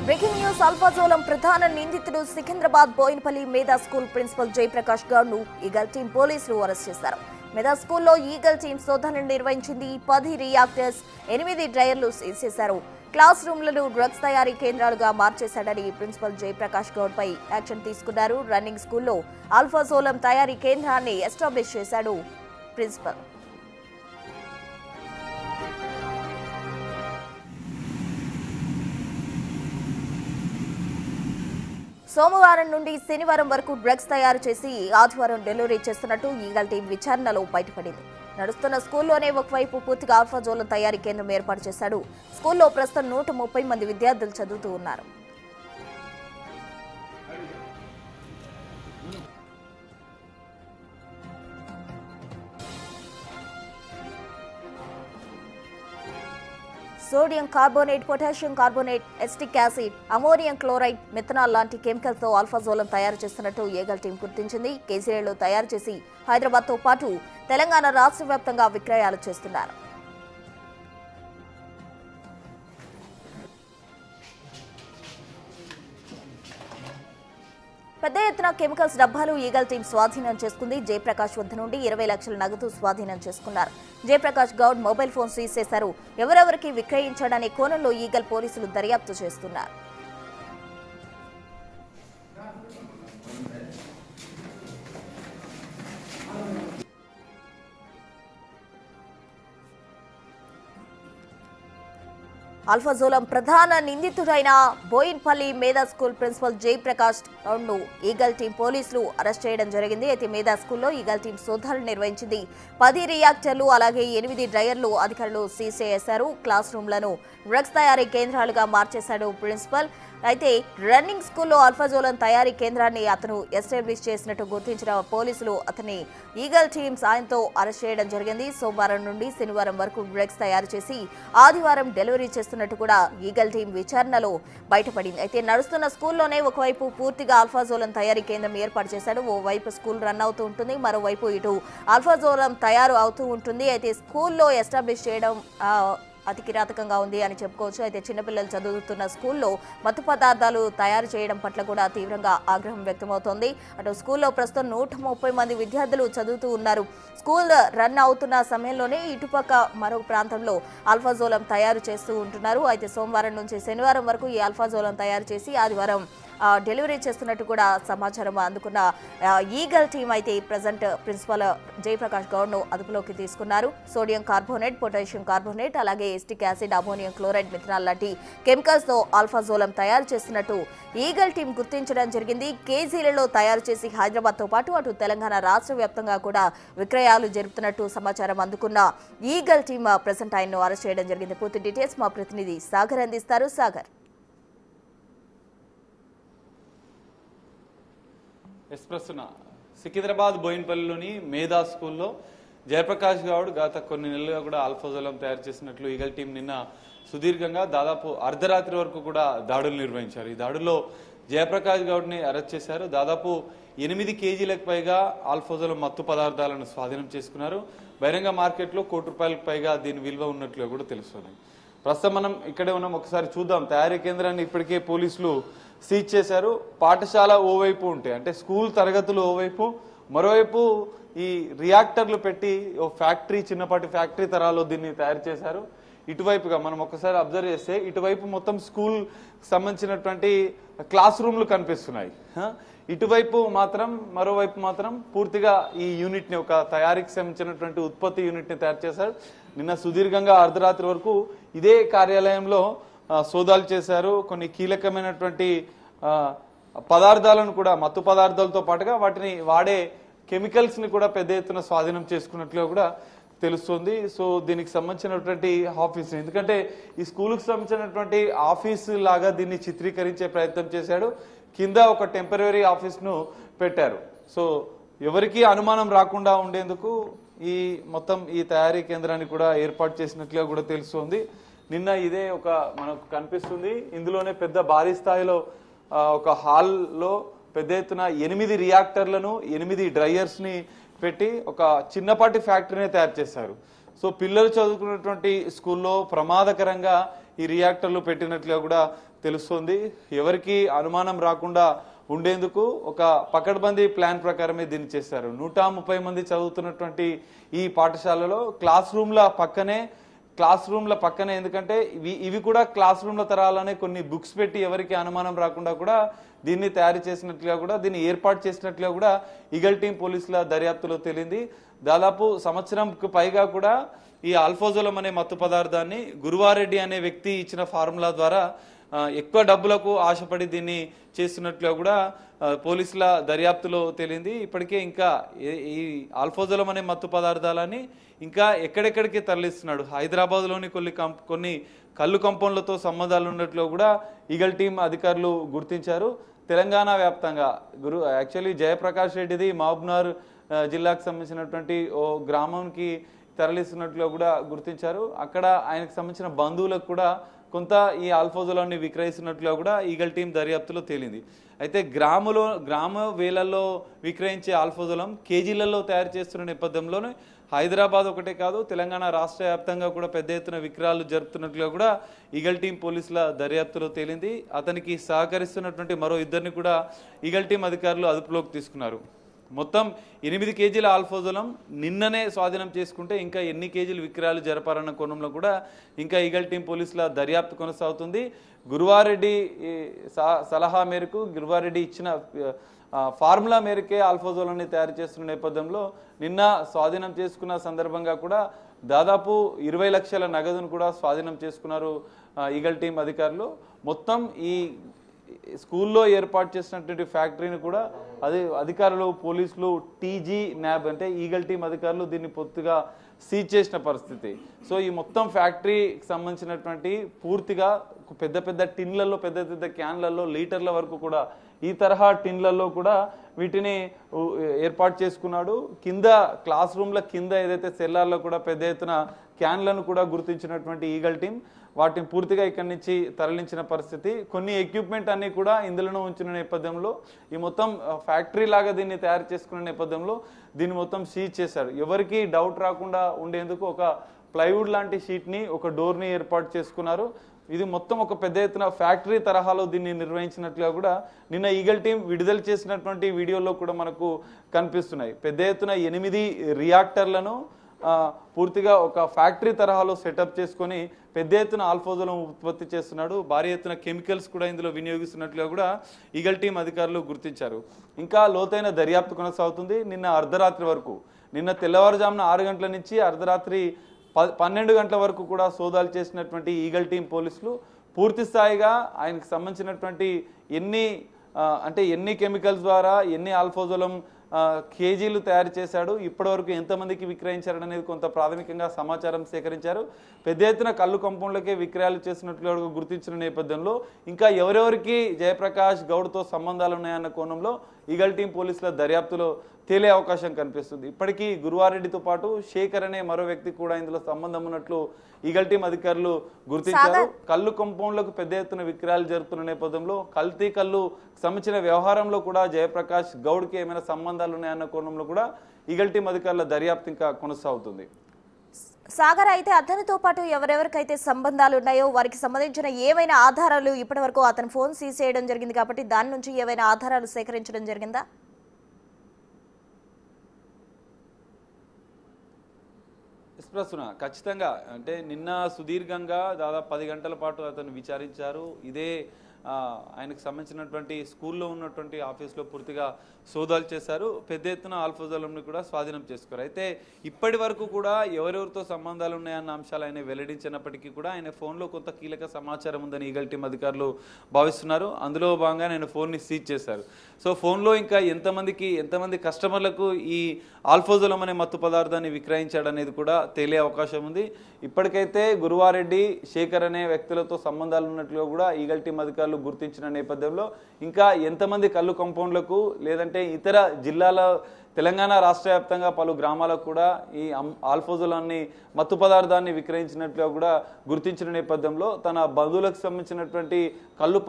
Breaking news అల్ఫాజోలం ప్రధాన నిందితుడు సికింద్రాబాద్ బోయినపల్లి మేధా స్కూల్ ప్రిన్సిపల్ జయప్రకాష్ గౌడ్ ను ఈగల్ టీం పోలీసులు అరెస్ట్ చేశారు. మేధా స్కూల్లో ఈగల్ టీం శోధనలు నిర్వహించింది. 10 రియాక్టర్స్, 8 డ్రైయర్లు సీజ్ చేశారు. క్లాస్ రూమ్లను డ్రగ్స్ తయారీ కేంద్రాలుగా మార్చేశాడని ప్రిన్సిపల్ జయప్రకాష్ గౌడ్ పై యాక్షన్ తీసుకున్నారు. రన్నింగ్ స్కూల్లో అల్ఫాజోలం తయారీ కేంద్రాన్ని ఎస్టాబ్లిష్ చేశాడు ప్రిన్సిపల్. సోమవారం నుండి శనివారం వరకు డ్రగ్స్ తయారు చేసి ఆదివారం డెలివరీ చేస్తున్నట్టు ఈగల్ టీం విచారణలో బయటపడింది. నడుస్తున్న స్కూల్లోనే ఒకవైపు పూర్తిగా అల్ఫాజోలం తయారీ కేంద్రం ఏర్పాటు చేశాడు. స్కూల్లో ప్రస్తుతం 130 మంది విద్యార్థులు చదువుతూ ఉన్నారు. Sodium carbonate, potassium carbonate, acetic acid, ammonium chloride, methanol లాంటి కెమికల్స్ తో అల్ఫాజోలం తయారు చేస్తున్నట్టు ఈగల్ టీం గుర్తించింది. కేజీలలో తయారు చేసి హైదరాబాద్ తో పాటు తెలంగాణ రాష్ట్ర వ్యాప్తంగా విక్రయాలు చేస్తున్నారు. పెద్ద ఎత్తున కెమికల్స్ డబ్బాలు ఈగల్ టీం స్వాధీనం చేసుకుంది. జయప్రకాష్ వద్ద నుండి 20 లక్షల నగదు స్వాధీనం చేసుకున్నారు. Jayaprakash Goud mobile phone seize చేశారు. ఎవరెవరికి విక్రయించాడనే కోణంలో ఈగల్ పోలీసులు దర్యాప్తు చేస్తున్నారు. అల్ఫాజోలం ప్రధాన నిందితుడైన బోయిన్పల్లి మేధా స్కూల్ ప్రిన్సిపల్ జయప్రకాష్ గౌడ్ ను ఈగల్ టీం పోలీసులు అరెస్ట్ చేయడం జరిగింది. అయితే మేధా స్కూల్లో ఈగల్ టీం శోధనలు నిర్వహించింది. 10 రియాక్టర్లు అలాగే 8 డ్రైయర్లు అధికారులు సీజ్ చేశారు. క్లాస్ రూమ్లను డ్రగ్స్ తయారీ కేంద్రాలుగా మార్చేశాడు ప్రిన్సిపల్. అయితే రన్నింగ్ స్కూల్లో అల్ఫాజోలం తయారీ కేంద్రాన్ని అతను ఎస్టాబ్లిష్ చేసినట్టు గుర్తించిన పోలీసులు అతన్ని ఈగల్ టీం సాయంతో అరెస్ట్ చేయడం జరిగింది. సోమవారం నుండి శనివారం వరకు డ్రగ్స్ తయారు చేసి ఆదివారం డెలివరీ చేస్తున్నట్టు కూడా ఈగల్ టీం విచారణలో బయటపడింది. అయితే నడుస్తున్న స్కూల్లోనే ఒకవైపు పూర్తిగా అల్ఫాజోలం తయారీ కేంద్రం ఏర్పాటు చేశాడు. ఓవైపు స్కూల్ రన్ అవుతూ ఉంటుంది, మరోవైపు ఇటు అల్ఫాజోలం తయారు అవుతూ ఉంటుంది. అయితే స్కూల్లో ఎస్టాబ్లిష్ చేయడం అతి కిరాతకంగా ఉంది అని చెప్పుకోవచ్చు. అయితే చిన్నపిల్లలు చదువుతున్న స్కూల్లో మత్తు పదార్థాలు తయారు చేయడం పట్ల కూడా తీవ్రంగా ఆగ్రహం వ్యక్తమవుతోంది. అటు స్కూల్లో ప్రస్తుతం 130 మంది విద్యార్థులు చదువుతూ ఉన్నారు. స్కూల్ రన్ అవుతున్న సమయంలోనే ఇటుపక్క మరో ప్రాంతంలో అల్ఫాజోలం తయారు చేస్తూ ఉంటున్నారు. అయితే సోమవారం నుంచి శనివారం వరకు ఈ అల్ఫాజోలం తయారు చేసి ఆదివారం డెలివరీ చేస్తున్నట్టు కూడా సమాచారం అందుకున్న ఈగల్ టీం అయితే ప్రజెంట్ ప్రిన్సిపల్ జయప్రకాష్ గౌడ్ ను అదుపులోకి తీసుకున్నారు. సోడియం కార్బోనేట్, పొటాషియం కార్బోనేట్, అలాగే acetic acid, ammonium chloride, methanol లాంటి కెమికల్స్ తో అల్ఫాజోలం తయారు చేస్తున్నట్టు ఈగల్ టీం గుర్తించడం జరిగింది. కేజీలలో తయారు చేసి హైదరాబాద్ తో పాటు అటు తెలంగాణ రాష్ట్ర వ్యాప్తంగా కూడా విక్రయాలు జరుపుతున్నట్టు సమాచారం అందుకున్న ఈగల్ టీం ప్రజెంట్ ఆయన్ను అరెస్ట్ చేయడం జరిగింది. పూర్తి డీటెయిల్స్ మా ప్రతినిధి సాగర్ అందిస్తారు. సాగర్. ఎస్ప్రెస్సున సికింద్రాబాద్ బోయిన్పల్లిలోని మేధా స్కూల్లో జయప్రకాష్ గౌడ్ గత కొన్ని నెలలుగా కూడా అల్ఫాజోలం తయారు చేసినట్లు ఈగల్ టీం నిన్న సుదీర్ఘంగా దాదాపు అర్ధరాత్రి వరకు కూడా దాడులు నిర్వహించారు. ఈ దాడుల్లో జయప్రకాష్ గౌడ్ని అరెస్ట్ చేశారు. దాదాపు 8 కేజీలకు పైగా అల్ఫాజోలం మత్తు పదార్థాలను స్వాధీనం చేసుకున్నారు. బహిరంగ మార్కెట్లో ₹1 పైగా దీని విలువ ఉన్నట్లుగా కూడా తెలుస్తుంది. ప్రస్తుతం మనం ఇక్కడే ఉన్నాం, ఒకసారి చూద్దాం. తయారీ కేంద్రాన్ని ఇప్పటికే పోలీసులు సీజ్ చేశారు. పాఠశాల ఓవైపు ఉంటే అంటే స్కూల్ తరగతులు ఓవైపు, మరోవైపు ఈ రియాక్టర్లు పెట్టి ఓ ఫ్యాక్టరీ, చిన్నపాటి ఫ్యాక్టరీ తరాలో దీన్ని తయారు చేశారు. ఇటువైపుగా మనం ఒకసారి అబ్జర్వ్ చేస్తే ఇటువైపు మొత్తం స్కూల్ సంబంధించినటువంటి క్లాస్ రూమ్లు కనిపిస్తున్నాయి. ఇటువైపు మాత్రం, మరోవైపు మాత్రం పూర్తిగా ఈ యూనిట్ ని, ఒక తయారీకి సంబంధించినటువంటి ఉత్పత్తి యూనిట్ ని తయారు చేశారు. నిన్న సుదీర్ఘంగా అర్ధరాత్రి వరకు ఇదే కార్యాలయంలో సోదాలు చేశారు. కొన్ని కీలకమైనటువంటి పదార్థాలను కూడా, మత్తు పదార్థాలతో పాటుగా వాటిని వాడే కెమికల్స్ ని కూడా పెద్ద ఎత్తున స్వాధీనం చేసుకున్నట్లుగా కూడా తెలుస్తుంది. సో దీనికి సంబంధించినటువంటి ఆఫీస్, ఎందుకంటే ఈ స్కూల్కి సంబంధించినటువంటి ఆఫీస్ లాగా దీన్ని చిత్రీకరించే ప్రయత్నం చేశాడు. కింద ఒక టెంపరరీ ఆఫీస్ ను పెట్టారు. సో ఎవరికి అనుమానం రాకుండా ఉండేందుకు ఈ మొత్తం ఈ తయారీ కేంద్రాన్ని కూడా ఏర్పాటు చేసినట్లుగా కూడా తెలుస్తుంది. నిన్న ఇదే ఒక మనకు కనిపిస్తుంది, ఇందులోనే పెద్ద భారీ స్థాయిలో ఒక హాల్లో పెద్ద ఎత్తున 8 రియాక్టర్లను, 8 డ్రైయర్స్ ని పెట్టి ఒక చిన్నపాటి ఫ్యాక్టరీని తయారు చేశారు. సో పిల్లలు చదువుకున్నటువంటి స్కూల్లో ప్రమాదకరంగా ఈ రియాక్టర్లు పెట్టినట్లుగా కూడా తెలుస్తోంది. ఎవరికి అనుమానం రాకుండా ఉండేందుకు ఒక పకడ్బందీ ప్లాన్ ప్రకారమే దీన్ని చేశారు. 130 మంది చదువుతున్నటువంటి ఈ పాఠశాలలో క్లాస్ రూమ్ల పక్కనే ఎందుకంటే ఇవి కూడా క్లాస్ రూమ్ల తరాలనే కొన్ని బుక్స్ పెట్టి ఎవరికి అనుమానం రాకుండా కూడా దీన్ని తయారు చేసినట్లుగా కూడా దీన్ని ఏర్పాటు చేసినట్లుగా కూడా ఈగల్ టీం పోలీసుల దర్యాప్తులో తేలింది. దాదాపు సంవత్సరంకు పైగా కూడా ఈ ఆల్ఫాజోలం అనే మత్తు పదార్థాన్ని గురువారెడ్డి అనే వ్యక్తి ఇచ్చిన ఫార్ములా ద్వారా ఎక్కువ డబ్బులకు ఆశపడి దీన్ని చేస్తున్నట్లుగా కూడా పోలీసుల దర్యాప్తులో తేలింది. ఇప్పటికే ఇంకా ఈ ఆల్ఫాజోలం అనే మత్తు పదార్థాలని ఇంకా ఎక్కడెక్కడికి తరలిస్తున్నాడు. హైదరాబాద్లోని కొన్ని కళ్ళు కంపౌండ్లతో సంబంధాలు ఉన్నట్లు కూడా ఈగల్ టీం అధికారులు గుర్తించారు. తెలంగాణ వ్యాప్తంగా యాక్చువల్లీ జయప్రకాష్ రెడ్డిది మహబూబ్నగర్ జిల్లాకు సంబంధించినటువంటి ఓ గ్రామంకి తరలిస్తున్నట్లు కూడా గుర్తించారు. అక్కడ ఆయనకు సంబంధించిన బంధువులకు కూడా కొంత ఈ ఆల్ఫాజోలాన్ని విక్రయిస్తున్నట్లుగా కూడా ఈగల్ టీం దర్యాప్తులో తేలింది. అయితే గ్రామ వేలల్లో విక్రయించే ఆల్ఫాజోలం కేజీలలో తయారు చేస్తున్న నేపథ్యంలోనే హైదరాబాద్ ఒకటే కాదు తెలంగాణ రాష్ట్ర వ్యాప్తంగా కూడా పెద్ద ఎత్తున విక్రయాలు జరుపుతున్నట్లుగా కూడా ఈగల్ టీం పోలీసుల దర్యాప్తులో తేలింది. అతనికి సహకరిస్తున్నటువంటి మరో ఇద్దరిని కూడా ఈగల్ టీం అధికారులు అదుపులోకి తీసుకున్నారు. మొత్తం 8 కేజీల ఆల్ఫాజోలం నిన్ననే స్వాధీనం చేసుకుంటే ఇంకా ఎన్ని కేజీలు విక్రయాలు జరపారన్న కోణంలో కూడా ఇంకా ఈగల్ టీం పోలీసుల దర్యాప్తు కొనసాగుతుంది. గురువారెడ్డి సలహా మేరకు గురువారెడ్డి ఇచ్చిన ఫార్ములా మేరకే ఆల్ఫాజోలాన్ని తయారు చేస్తున్న నేపథ్యంలో నిన్న స్వాధీనం చేసుకున్న సందర్భంగా కూడా దాదాపు 20 లక్షల నగదును కూడా స్వాధీనం చేసుకున్నారు ఈగల్ టీం అధికారులు. మొత్తం ఈ స్కూల్లో ఏర్పాటు చేసినటువంటి ఫ్యాక్టరీని కూడా అధికారులు పోలీసులు టీజీ న్యాబ్ అంటే ఈగల్ టీం అధికారులు దీన్ని పొత్తుగా సీజ్ చేసిన పరిస్థితి. సో ఈ మొత్తం ఫ్యాక్టరీకి సంబంధించినటువంటి పూర్తిగా పెద్ద పెద్ద టిన్లలో పెద్ద పెద్ద క్యాన్లలో లీటర్ల వరకు కూడా ఈ తరహా టిన్లలో కూడా వీటిని ఏర్పాటు చేసుకున్నాడు. కింద క్లాస్ రూమ్ల కింద ఏదైతే సెల్లార్లో కూడా పెద్ద ఎత్తున క్యాన్లను కూడా గుర్తించినటువంటి ఈగల్ టీం వాటిని పూర్తిగా ఇక్కడి నుంచి తరలించిన పరిస్థితి. కొన్ని ఎక్విప్మెంట్ అన్ని కూడా ఇందులోనే ఉంచిన నేపథ్యంలో ఈ మొత్తం ఫ్యాక్టరీ లాగా దీన్ని తయారు చేసుకున్న నేపథ్యంలో దీన్ని మొత్తం సీజ్ చేశారు. ఎవరికి డౌట్ రాకుండా ఉండేందుకు ఒక ప్లైవుడ్ లాంటి షీట్ని ఒక డోర్ని ఏర్పాటు చేసుకున్నారు. ఇది మొత్తం ఒక పెద్ద ఎత్తున ఫ్యాక్టరీ తరహాలో దీన్ని నిర్వహించినట్లుగా కూడా నిన్న ఈగల్ టీం విడుదల చేసినటువంటి వీడియోలో కూడా మనకు కనిపిస్తున్నాయి. పెద్ద ఎత్తున 8 రియాక్టర్లను పూర్తిగా ఒక ఫ్యాక్టరీ తరహాలో సెటప్ చేసుకొని పెద్ద ఎత్తున ఆల్ఫాజోలం ఉత్పత్తి చేస్తున్నాడు. భారీ ఎత్తున కెమికల్స్ కూడా ఇందులో వినియోగిస్తున్నట్లుగా కూడా ఈగల్ టీం అధికారులు గుర్తించారు. ఇంకా లోతైన దర్యాప్తు కొనసాగుతుంది. నిన్న అర్ధరాత్రి వరకు నిన్న తెల్లవారుజామున 6 గంటల నుంచి అర్ధరాత్రి 12 గంటల వరకు కూడా సోదాలు చేసినటువంటి ఈగల్ టీం పోలీసులు పూర్తి స్థాయిగా ఆయనకు సంబంధించినటువంటి ఎన్ని కెమికల్స్ ద్వారా ఎన్ని ఆల్ఫాజోలం కేజీలు తయారు చేశాడు, ఇప్పటివరకు ఎంతమందికి విక్రయించారు అనేది కొంత ప్రాథమికంగా సమాచారం సేకరించారు. పెద్ద ఎత్తున కళ్ళు కంపౌండ్లకే విక్రయాలు చేసినట్లు గుర్తించిన నేపథ్యంలో ఇంకా ఎవరెవరికి జయప్రకాష్ గౌడ్తో సంబంధాలు ఉన్నాయన్న కోణంలో ఈగల్ టీం పోలీసుల దర్యాప్తులో తేలే అవకాశం కనిపిస్తుంది. ఇప్పటికీ గురువారెడ్డితో పాటు శేఖర్ అనే మరో వ్యక్తి కూడా ఇందులో సంబంధం ఉన్నట్లు ఈగల్ టీం అధికారులు గుర్తించారు. కళ్ళు కంపౌండ్లకు పెద్ద ఎత్తున విక్రయాలు జరుగుతున్న నేపథ్యంలో కల్తీ కళ్ళు సంబంధించిన వ్యవహారంలో కూడా జయప్రకాష్ గౌడ్కి ఏమైనా సంబంధాలు ఉన్నాయన్న కోణంలో కూడా ఈగల్ టీం అధికారుల దర్యాప్తు ఇంకా కొనసాగుతుంది. సాగర్, అయితే అతనితో పాటు ఎవరెవరికైతే సంబంధాలు ఉన్నాయో వారికి సంబంధించిన ఏవైనా ఆధారాలు ఇప్పటి వరకు అతను ఫోన్ సీజ్ చేయడం జరిగింది కాబట్టి దాని నుంచి ఏవైనా ఆధారాలు సేకరించడం జరిగిందా? ప్రస్తుతం ఖచ్చితంగా అంటే నిన్న సుదీర్ఘంగా దాదాపు 10 గంటల పాటు అతను విచారించారు. ఇదే ఆయనకు సంబంధించినటువంటి స్కూల్లో ఉన్నటువంటి ఆఫీస్లో పూర్తిగా సోదాలు చేశారు. పెద్ద ఎత్తున ఆల్ఫాజోలంని కూడా స్వాధీనం చేసుకున్నారు. అయితే ఇప్పటి వరకు కూడా ఎవరెవరితో సంబంధాలు ఉన్నాయన్న అంశాలు ఆయన వెల్లడించినప్పటికీ కూడా ఆయన ఫోన్లో కొంత కీలక సమాచారం ఉందని ఈగల్ టీం అధికారులు భావిస్తున్నారు. అందులో భాగంగా ఆయన ఫోన్ని సీజ్ చేశారు. సో ఫోన్లో ఇంకా ఎంతమంది కస్టమర్లకు ఈ ఆల్ఫాజోలం అనే మత్తు పదార్థాన్ని విక్రయించాడనేది కూడా తేలే అవకాశం ఉంది. ఇప్పటికైతే గురువారెడ్డి శేఖర్ అనే వ్యక్తులతో సంబంధాలు ఉన్నట్లుగా కూడా ఈగల్ టీం అధికారులు గుర్తించిన నేపథ్యంలో ఇంకా ఎంతమంది కళ్ళు కంపౌండ్లకు లేదంటే ఇతర తెలంగాణ రాష్ట్ర వ్యాప్తంగా పలు గ్రామాలకు కూడా ఈ ఆల్ఫోజోలాన్ని మత్తు పదార్థాన్ని విక్రయించినట్లుగా కూడా గుర్తించిన నేపథ్యంలో తన బంధువులకు సంబంధించినటువంటి కళ్ళు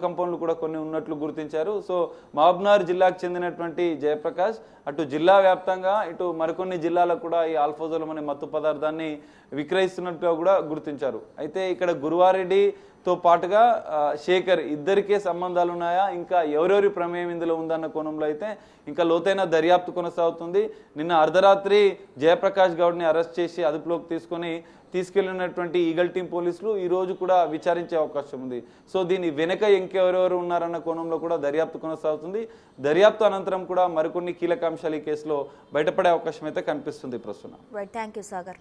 కంపౌండ్లు కూడా కొన్ని ఉన్నట్లు గుర్తించారు. సో మహబూబ్నగర్ జిల్లాకు చెందినటువంటి జయప్రకాష్ అటు జిల్లా వ్యాప్తంగా ఇటు మరికొన్ని జిల్లాలకు కూడా ఈ ఆల్ఫోజోలం అనే మత్తు పదార్థాన్ని విక్రయిస్తున్నట్టుగా కూడా గుర్తించారు. అయితే ఇక్కడ గురువారెడ్డితో పాటుగా శేఖర్ ఇద్దరికే సంబంధాలు ఉన్నాయా, ఇంకా ఎవరెవరి ప్రమేయం ఇందులో ఉందన్న కోణంలో అయితే ఇంకా లోతైన దర్యాప్తు కొనసాగుతుంది. నిన్న అర్ధరాత్రి జయప్రకాష్ గౌడ్ని అరెస్ట్ చేసి అదుపులోకి తీసుకెళ్లినటువంటి ఈగల్ టీం పోలీసులు ఈ రోజు కూడా విచారించే అవకాశం ఉంది. సో దీని వెనక ఇంకెవరెవరు ఉన్నారన్న కోణంలో కూడా దర్యాప్తు కొనసాగుతుంది. దర్యాప్తు అనంతరం కూడా మరికొన్ని కీలక అంశాలు ఈ కేసులో బయటపడే అవకాశం అయితే కనిపిస్తుంది. ప్రస్తుతం థ్యాంక్ యూ సాగర్.